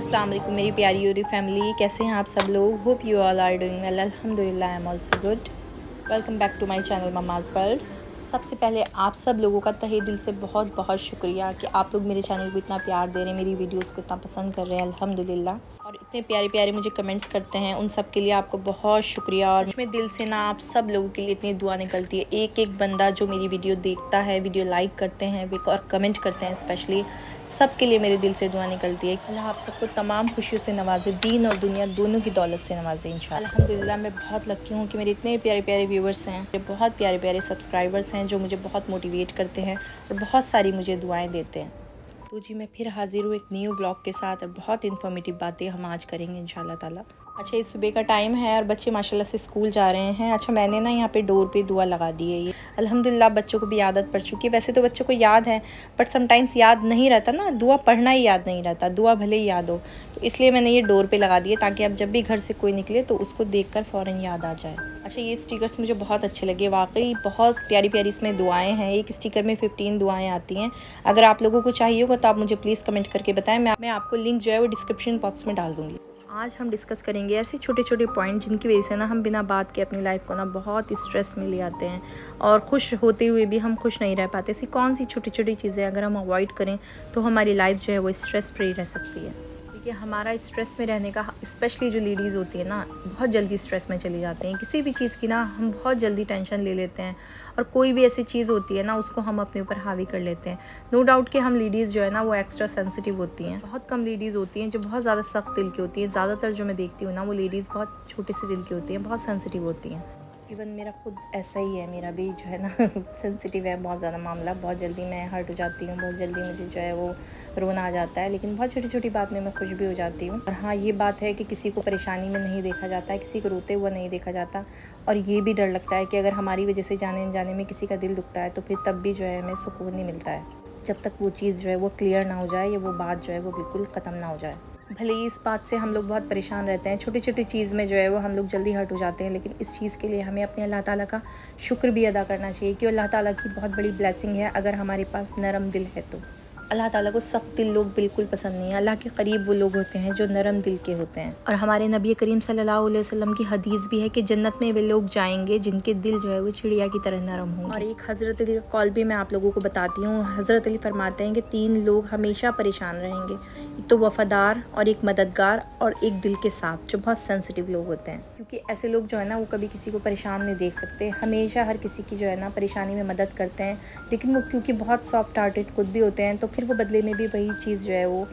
अस्सलाम वालेकुम मेरी प्यारी यूरी फैमिली, कैसे हैं आप सब लोग। Hope you all are doing well. अल्हम्दुलिल्लाह I am also good. Welcome back to my channel mamma's world. सबसे पहले आप सब लोगों का तहे दिल से बहुत बहुत शुक्रिया कि आप लोग मेरे चैनल को इतना प्यार दे रहे हैं, मेरी वीडियोस को इतना पसंद कर रहे हैं अल्हम्दुलिल्लाह। और इतने प्यारे प्यारे मुझे कमेंट्स करते हैं, उन सब के लिए आपको बहुत शुक्रिया। और इसमें दिल से ना आप सब लोगों के लिए इतनी दुआ निकलती है। एक एक बंदा जो मेरी वीडियो देखता है, वीडियो लाइक करते हैं और कमेंट करते हैं, स्पेशली सब के लिए मेरे दिल से दुआ निकलती है। अल्लाह आप सबको तमाम खुशियों से नवाजे, दीन और दुनिया दोनों की दौलत से नवाजे इंशाअल्लाह। अल्हम्दुलिल्लाह मैं बहुत लकी हूँ कि मेरे इतने प्यारे प्यारे व्यूवर्स हैं, बहुत प्यारे प्यारे सब्सक्राइबर्स हैं जो मुझे बहुत मोटिवेट करते हैं और बहुत सारी मुझे दुआएं देते हैं। तो जी मैं फिर हाजिर हूँ एक न्यू व्लॉग के साथ और बहुत इन्फॉर्मेटिव बातें हम आज करेंगे इंशाल्लाह ताला। अच्छा, ये सुबह का टाइम है और बच्चे माशाल्लाह से स्कूल जा रहे हैं। अच्छा, मैंने ना यहाँ पे डोर पे दुआ लगा दी है। ये अल्हम्दुलिल्लाह बच्चों को भी आदत पड़ चुकी है। वैसे तो बच्चों को याद है बट समटाइम्स याद नहीं रहता ना, दुआ पढ़ना ही याद नहीं रहता, दुआ भले ही याद हो। तो इसलिए मैंने ये डोर पे लगा दिए ताकि अब जब भी घर से कोई निकले तो उसको देखकर फ़ौरन याद आ जाए। अच्छा, ये स्टिकर्स मुझे बहुत अच्छे लगे, वाकई बहुत प्यारी प्यारी इसमें दुआएं हैं। एक स्टिकर में 15 दुआएं आती हैं। अगर आप लोगों को चाहिए होगा तो आप मुझे प्लीज़ कमेंट करके बताएं, मैं आपको लिंक जो है वो डिस्क्रिप्शन बॉक्स में डाल दूँगी। आज हम डिस्कस करेंगे ऐसे छोटे छोटे पॉइंट जिनकी वजह से ना हम बिना बात के अपनी लाइफ को ना बहुत स्ट्रेस में ले आते हैं और खुश होते हुए भी हम खुश नहीं रह पाते। ऐसी कौन सी छोटी छोटी चीज़ें अगर हम अवॉइड करें तो हमारी लाइफ जो है वो स्ट्रेस फ्री रह सकती है। देखिए, हमारा स्ट्रेस में रहने का, स्पेशली जो लेडीज़ होती है ना, बहुत जल्दी स्ट्रेस में चली जाती हैं। किसी भी चीज़ की ना हम बहुत जल्दी टेंशन ले लेते हैं और कोई भी ऐसी चीज़ होती है ना उसको हम अपने ऊपर हावी कर लेते हैं। नो डाउट कि हम लेडीज़ जो है ना वो एक्स्ट्रा सेंसिटिव होती हैं। बहुत कम लेडीज़ होती हैं जो बहुत ज़्यादा सख्त दिल की होती हैं। ज़्यादातर जो मैं देखती हूँ ना वो लेडीज़ बहुत छोटे से दिल की होती हैं, बहुत सेंसिटिव होती हैं। इवन मेरा खुद ऐसा ही है, मेरा भी जो है ना सेंसिटिव है बहुत ज़्यादा मामला। बहुत जल्दी मैं हर्ट हो जाती हूँ, बहुत जल्दी मुझे जो है वो रोना आ जाता है, लेकिन बहुत छोटी छोटी बात में मैं खुश भी हो जाती हूँ। और हाँ, ये बात है कि किसी को परेशानी में नहीं देखा जाता है, किसी को रोते हुआ नहीं देखा जाता। और ये भी डर लगता है कि अगर हमारी वजह से जाने अनजाने में किसी का दिल दुखता है तो फिर तब भी जो है हमें सुकून नहीं मिलता है, जब तक वो चीज़ जो है वो क्लियर ना हो जाए या वो बात जो है वो बिल्कुल ख़त्म ना हो जाए। भले ही इस बात से हम लोग बहुत परेशान रहते हैं, छोटी छोटी चीज़ में जो है वो हम लोग जल्दी हर्ट हो जाते हैं, लेकिन इस चीज़ के लिए हमें अपने अल्लाह ताला का शुक्र भी अदा करना चाहिए कि अल्लाह ताला की बहुत बड़ी ब्लेसिंग है अगर हमारे पास नरम दिल है तो। अल्लाह ताला को सख्त दिल लोग बिल्कुल पसंद नहीं है। अल्लाह के करीब वो लोग होते हैं जो नरम दिल के होते हैं। और हमारे नबी करीम सल्लल्लाहु अलैहि वसल्लम की हदीस भी है कि जन्नत में वे लोग जाएंगे जिनके दिल जो है वो चिड़िया की तरह नरम होंगे। और एक हज़रत अली का कॉल भी मैं आप लोगों को बताती हूँ। हज़रत अली फरमाते हैं कि 3 लोग हमेशा परेशान रहेंगे, एक तो वफ़ादार और एक मददगार और एक दिल के साफ, जो बहुत सेंसिटिव लोग होते हैं। क्योंकि ऐसे लोग जो है ना वो कभी किसी को परेशान नहीं देख सकते, हमेशा हर किसी की जो है ना परेशानी में मदद करते हैं। लेकिन वो क्योंकि बहुत सॉफ्ट हार्टेड खुद भी होते हैं तो फिर वो बदले में भी वही चीज़ जो है वो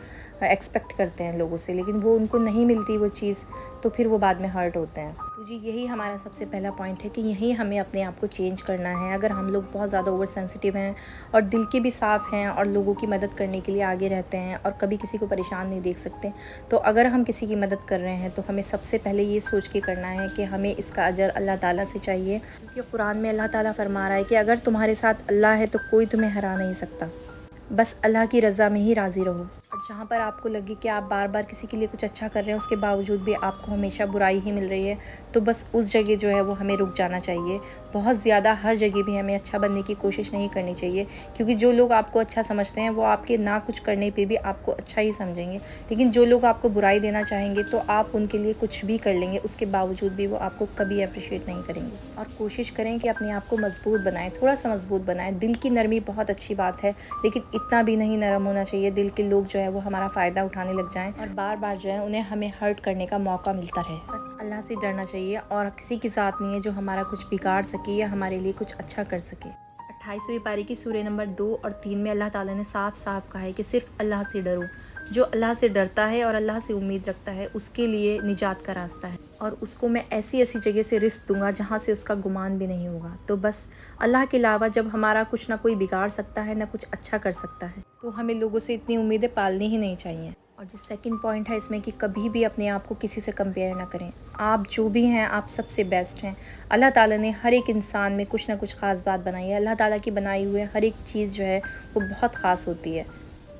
एक्सपेक्ट करते हैं लोगों से, लेकिन वो उनको नहीं मिलती वो चीज़ तो फिर वो बाद में हर्ट होते हैं। तो जी यही हमारा सबसे पहला पॉइंट है कि यही हमें अपने आप को चेंज करना है। अगर हम लोग बहुत ज़्यादा ओवर सेंसिटिव हैं और दिल के भी साफ़ हैं और लोगों की मदद करने के लिए आगे रहते हैं और कभी किसी को परेशान नहीं देख सकते, तो अगर हम किसी की मदद कर रहे हैं तो हमें सबसे पहले ये सोच के करना है कि हमें इसका अजर अल्लाह ताला से चाहिए। क्योंकि कुरान में अल्लाह ताला फरमा रहा है कि अगर तुम्हारे साथ अल्लाह है तो कोई तुम्हें हरा नहीं सकता, बस अल्लाह की रज़ा में ही राज़ी रहो। और जहाँ पर आपको लगे कि आप बार बार किसी के लिए कुछ अच्छा कर रहे हैं उसके बावजूद भी आपको हमेशा बुराई ही मिल रही है, तो बस उस जगह जो है वो हमें रुक जाना चाहिए। बहुत ज़्यादा हर जगह भी हमें अच्छा बनने की कोशिश नहीं करनी चाहिए, क्योंकि जो लोग आपको अच्छा समझते हैं वो आपके ना कुछ करने पे भी आपको अच्छा ही समझेंगे, लेकिन जो लोग आपको बुराई देना चाहेंगे तो आप उनके लिए कुछ भी कर लेंगे, उसके बावजूद भी वो आपको कभी अप्रिशिएट नहीं करेंगे। और कोशिश करें कि अपने आप को मजबूत बनाएं, थोड़ा सा मजबूत बनाएं। दिल की नरमी बहुत अच्छी बात है, लेकिन इतना भी नहीं नरम होना चाहिए दिल के लोग जो है वो हमारा फ़ायदा उठाने लग जाएं और बार बार जो है उन्हें हमें हर्ट करने का मौका मिलता रहे। बस अल्लाह से डरना चाहिए और किसी की ज़ात नहीं है जो हमारा कुछ बिगाड़ सके या हमारे लिए कुछ अच्छा कर सके। 28वीं पारी की सूरह नंबर 2 और 3 में अल्लाह ताला ने साफ साफ कहा है कि सिर्फ अल्लाह से डरो। जो अल्लाह से डरता है और अल्लाह से उम्मीद रखता है उसके लिए निजात का रास्ता है, और उसको मैं ऐसी ऐसी जगह से रिस्क दूंगा जहाँ से उसका गुमान भी नहीं होगा। तो बस अल्लाह के अलावा जब हमारा कुछ ना कोई बिगाड़ सकता है ना कुछ अच्छा कर सकता है, तो हमें लोगों से इतनी उम्मीदें पालनी ही नहीं चाहिए। और जो सेकंड पॉइंट है इसमें कि कभी भी अपने आप को किसी से कंपेयर ना करें। आप जो भी हैं आप सबसे बेस्ट हैं। अल्लाह ताला ने हर एक इंसान में कुछ ना कुछ ख़ास बात बनाई है। अल्लाह ताला की बनाई हुई हर एक चीज़ जो है वो बहुत ख़ास होती है।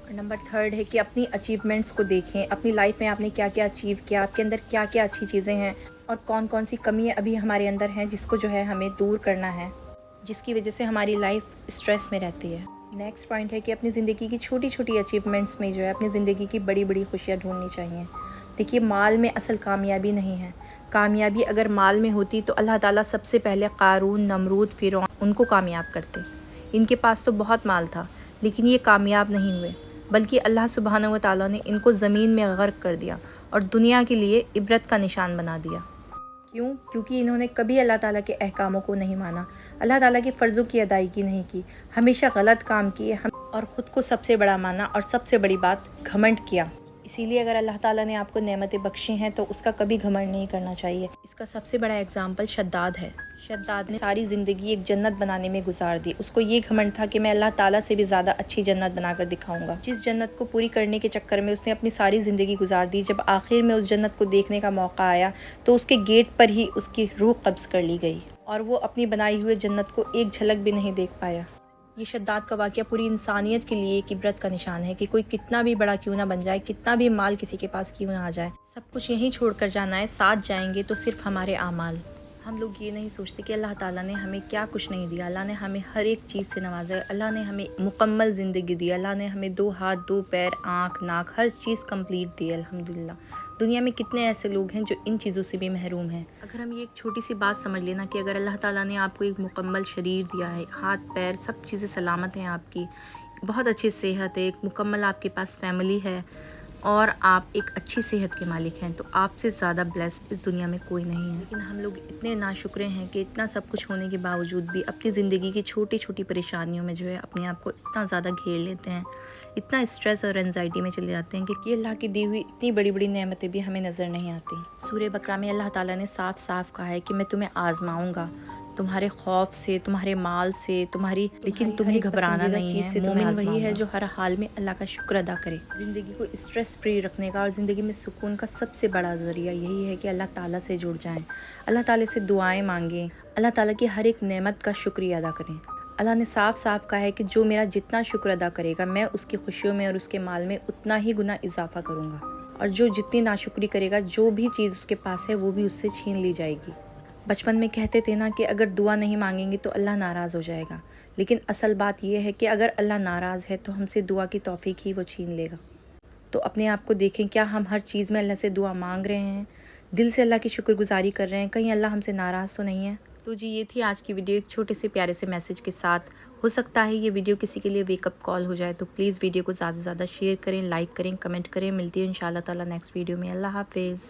और नंबर 3 है कि अपनी अचीवमेंट्स को देखें, अपनी लाइफ में आपने क्या क्या अचीव किया, आपके अंदर क्या क्या अच्छी चीज़ें हैं और कौन कौन सी कमियाँ अभी हमारे अंदर हैं जिसको जो है हमें दूर करना है, जिसकी वजह से हमारी लाइफ स्ट्रेस में रहती है। نیکسٹ پوائنٹ ہے کہ اپنی زندگی کی چھوٹی چھوٹی اچیومنٹس میں جو ہے اپنی زندگی کی بڑی بڑی خوشیاں ڈھونڈنی چاہیے۔ دیکھیے مال میں اصل کامیابی نہیں ہے، کامیابی اگر مال میں ہوتی تو اللہ تعالیٰ سب سے پہلے قارون، نمرود، فرعون ان کو کامیاب کرتے۔ ان کے پاس تو بہت مال تھا لیکن یہ کامیاب نہیں ہوئے، بلکہ اللہ سبحانہ و تعالیٰ نے ان کو زمین میں غرق کر دیا اور دنیا کے لیے عبرت کا نشان بنا دیا۔ کیوں؟ کیونکہ انہوں نے کبھی اللہ تعالیٰ کے احکاموں کو نہیں مانا، اللہ تعالیٰ کے فرضوں کی ادائیگی نہیں کی، ہمیشہ غلط کام کیے اور خود کو سب سے بڑا مانا، اور سب سے بڑی بات گھمنڈ کیا۔ اسی لیے اگر اللہ تعالیٰ نے آپ کو نعمتیں بخشی ہیں تو اس کا کبھی گھمنڈ نہیں کرنا چاہیے۔ اس کا سب سے بڑا اگزامپل شداد ہے۔ شداد نے ساری زندگی ایک جنت بنانے میں گزار دی۔ اس کو یہ گھمنڈ تھا کہ میں اللہ تعالیٰ سے بھی زیادہ اچھی جنت بنا کر دکھاؤں گا۔ جس جنت کو پوری کرنے کے چکر میں اس نے اپنی ساری زندگی گزار دی، جب آخر میں اس جنت کو دیکھنے کا موقع آیا تو اس کے گیٹ پر ہی اس کی روح قبض کر لی گئی اور وہ اپنی بنائی ہوئے جنت کو ایک جھلک بھی نہیں دیکھ پایا۔ یہ شداد کا واقعہ پوری انسانیت کے لیے ایک عبرت کا نشان ہے کہ کوئی کتنا بھی بڑا کیوں نہ بن جائے، کتنا بھی مال کسی کے پاس کیوں نہ آ جائے، سب کچھ یہیں چھوڑ کر جانا ہے، ساتھ جائیں گے تو صرف ہمارے اعمال۔ ہم لوگ یہ نہیں سوچتے کہ اللہ تعالیٰ نے ہمیں کیا کچھ نہیں دیا، اللہ نے ہمیں ہر ایک چیز سے نوازا ہے، اللہ نے ہمیں مکمل زندگی دی، اللہ نے ہمیں 2 ہاتھ، 2 پیر، آنکھ، ناک، ہر چیز کمپلیٹ دی ہے الحمدللہ۔ دنیا میں کتنے ایسے لوگ ہیں جو ان چیزوں سے بھی محروم ہیں۔ اگر ہم یہ ایک چھوٹی سی بات سمجھ لینا کہ اگر اللہ تعالیٰ نے آپ کو ایک مکمل شریر دیا ہے، ہاتھ پیر سب چیزیں سلامت ہیں، آپ کی بہت اچھی صحت ہے، ایک مکمل آپ کے پاس فیملی ہے اور آپ ایک اچھی صحت کے مالک ہیں، تو آپ سے زیادہ بلیسڈ اس دنیا میں کوئی نہیں ہے۔ لیکن ہم لوگ اتنے ناشکرے ہیں کہ اتنا سب کچھ ہونے کے باوجود بھی اپنی زندگی کی چھوٹی چھوٹی پریشانیوں میں جو ہے اپنے آپ کو اتنا زیادہ گھیر لیتے ہیں، اتنا اسٹریس اور انزائٹی میں چلے جاتے ہیں کہ اللہ کی دی ہوئی اتنی بڑی بڑی نعمتیں بھی ہمیں نظر نہیں آتی۔ سورہ بقرہ میں اللہ تعالیٰ نے صاف صاف کہا ہے کہ میں تمہیں آزماؤں گا، تمہارے خوف سے، تمہارے مال سے، لیکن تمہیں گھبرانا نہیں ہے۔ مومن وہی ہے جو ہر حال میں اللہ کا شکر ادا کرے۔ زندگی کو اسٹریس فری رکھنے کا اور زندگی میں سکون کا سب سے بڑا ذریعہ یہی ہے کہ اللہ تعالیٰ سے جڑ جائیں، اللہ تعالیٰ سے دعائیں مانگیں، اللہ تعالیٰ کی ہر ایک نعمت کا شکریہ ادا کریں۔ اللہ نے صاف صاف کہا ہے کہ جو میرا جتنا شکر ادا کرے گا میں اس کی خوشیوں میں اور اس کے مال میں اتنا ہی گنا اضافہ کروں گا، اور جو جتنی ناشکری کرے گا جو بھی چیز اس کے پاس ہے وہ بھی اس سے چھین لی جائے گی۔ بچپن میں کہتے تھے نا کہ اگر دعا نہیں مانگیں گے تو اللہ ناراض ہو جائے گا، لیکن اصل بات یہ ہے کہ اگر اللہ ناراض ہے تو ہم سے دعا کی توفیق ہی وہ چھین لے گا۔ تو اپنے آپ کو دیکھیں، کیا ہم ہر چیز میں اللہ سے دعا مانگ رہے ہیں، دل سے اللہ کی شکر گزاری کر رہے ہیں، کہیں اللہ ہم سے ناراض تو نہیں ہے؟ تو جی یہ تھی آج کی ویڈیو ایک چھوٹے سے پیارے سے میسج کے ساتھ۔ ہو سکتا ہے یہ ویڈیو کسی کے لیے ویک اپ کال ہو جائے، تو پلیز ویڈیو کو زیادہ سے زیادہ شیئر کریں، لائک کریں، کمنٹ کریں۔ ملتی ہے انشاءاللہ تعالیٰ نیکسٹ ویڈیو میں۔ اللہ حافظ۔